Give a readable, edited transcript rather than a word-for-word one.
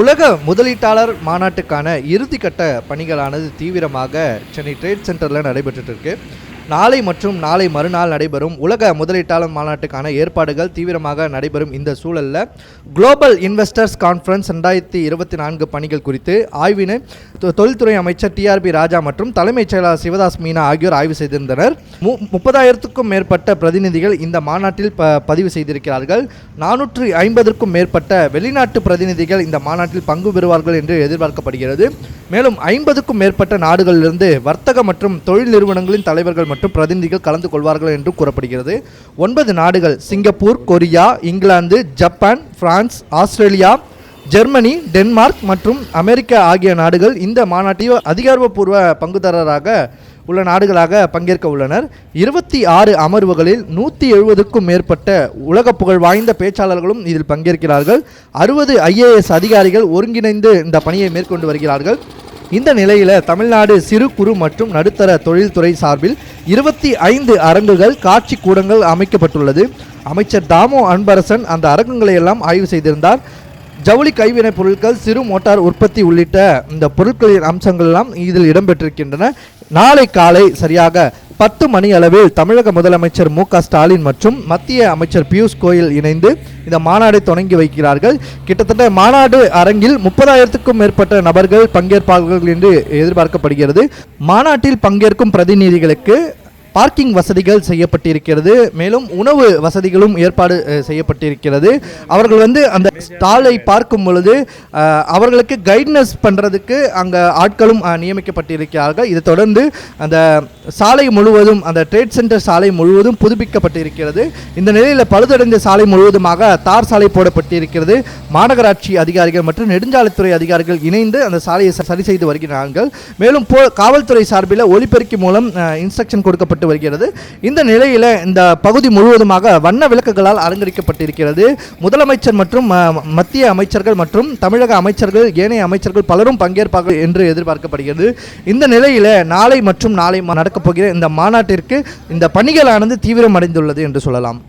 உலக முதலீட்டாளர் மாநாட்டுக்கான இறுதிக்கட்ட பணிகளானது தீவிரமாக சென்னை ட்ரேட் சென்டரில் நடைபெற்று இருக்கு. நாளை மற்றும் நாளை மறுநாள் நடைபெறும் உலக முதலீட்டாளர் மாநாட்டுக்கான ஏற்பாடுகள் தீவிரமாக நடைபெறும் இந்த சூழலில் குளோபல் இன்வெஸ்டர்ஸ் கான்ஃபரன்ஸ் 2024 பணிகள் குறித்து ஆய்வினை தொழில்துறை அமைச்சர் டிஆர்பி ராஜா மற்றும் தலைமைச் செயலாளர் சிவதாஸ் மீனா ஆகியோர் ஆய்வு செய்திருந்தனர். 30,000க்கும் மேற்பட்ட பிரதிநிதிகள் இந்த மாநாட்டில் பதிவு செய்திருக்கிறார்கள். 450க்கும் மேற்பட்ட வெளிநாட்டு பிரதிநிதிகள் இந்த மாநாட்டில் பங்கு பெறுவார்கள் என்று எதிர்பார்க்கப்படுகிறது. மேலும் 50க்கும் மேற்பட்ட நாடுகளிலிருந்து வர்த்தக மற்றும் தொழில் நிறுவனங்களின் தலைவர்கள் மற்றும் பிரதிநிதிகள் கலந்து கொள்வார்கள் என்று கூறப்படுகிறது. 9 நாடுகள் Singapore, Korea, England, Japan, France, Australia, Germany, Denmark மற்றும் அமெரிக்கா ஆகிய நாடுகள் இந்த மாநாட்டில் அதிகாரப்பூர்வ பங்குதாரராக உள்ள நாடுகளாக பங்கேற்க உள்ளனர். 26 அமர்வுகளில் 170க்கும் மேற்பட்ட உலக புகழ் வாய்ந்த பேச்சாளர்களும் இதில் பங்கேற்கிறார்கள். 60 IAS அதிகாரிகள் ஒருங்கிணைந்து இந்த பணியை மேற்கொண்டு வருகிறார்கள். இந்த நிலையில் தமிழ்நாடு சிறு குறு மற்றும் நடுத்தர தொழில்துறை சார்பில் 25 அரங்குகள், காட்சி கூடங்கள் அமைக்கப்பட்டுள்ளது. அமைச்சர் தாமோ அன்பரசன் அந்த அரங்குகளை எல்லாம் ஆய்வு செய்திருந்தார். ஜவுளி கைவினைப் பொருட்கள், சிறு மோட்டார் உற்பத்தி உள்ளிட்ட இந்த பொருட்களின் அம்சங்கள் எல்லாம் இதில் இடம்பெற்றிருக்கின்றன. நாளை காலை சரியாக 10 மணி அளவில் தமிழக முதலமைச்சர் மு.க. ஸ்டாலின் மற்றும் மத்திய அமைச்சர் பியூஷ் கோயல் இணைந்து இந்த மாநாடை தொடங்கி வைக்கிறார்கள். கிட்டத்தட்ட மாநாடு அரங்கில் 30,000க்கும் மேற்பட்ட நபர்கள் பங்கேற்பார்கள் என்று எதிர்பார்க்கப்படுகிறது. மாநாட்டில் பங்கேற்கும் பிரதிநிதிகளுக்கு பார்க்கிங் வசதிகள் செய்யப்பட்டிருக்கிறது. மேலும் உணவு வசதிகளும் ஏற்பாடு செய்யப்பட்டிருக்கிறது. அவர்கள் அந்த ஸ்டாலை பார்க்கும் பொழுது அவர்களுக்கு கைட்னஸ் பண்ணுறதுக்கு அங்கே ஆட்களும் நியமிக்கப்பட்டிருக்கிறார்கள். இதை தொடர்ந்து அந்த சாலை முழுவதும், அந்த ட்ரேட் சென்டர் சாலை முழுவதும் புதுப்பிக்கப்பட்டிருக்கிறது. இந்த நிலையில் பழுதடைந்த சாலை முழுவதுமாக தார் சாலை போடப்பட்டிருக்கிறது. மாநகராட்சி அதிகாரிகள் மற்றும் நெடுஞ்சாலைத்துறை அதிகாரிகள் இணைந்து அந்த சாலையை சரி செய்து வருகிறார்கள். மேலும் காவல்துறை சார்பில் ஒலிபெருக்கி மூலம் இன்ஸ்ட்ரக்ஷன் கொடுக்கப்பட்டு வருகிறது. இந்த நிலையில் இந்த பகுதி முழுவதுமாக வண்ண விளக்குகளால் அலங்கரிக்கப்பட்டிருக்கிறது. முதலமைச்சர் மற்றும் மத்திய அமைச்சர்கள் மற்றும் தமிழக அமைச்சர்கள், ஏனைய அமைச்சர்கள் பலரும் பங்கேற்பார்கள் என்று எதிர்பார்க்கப்படுகிறது. இந்த நிலையில் நாளை மற்றும் நாளை நடக்கப் போகிற இந்த மாநாட்டிற்கு இந்த பணிகளானது தீவிரமடைந்துள்ளது என்று சொல்லலாம்.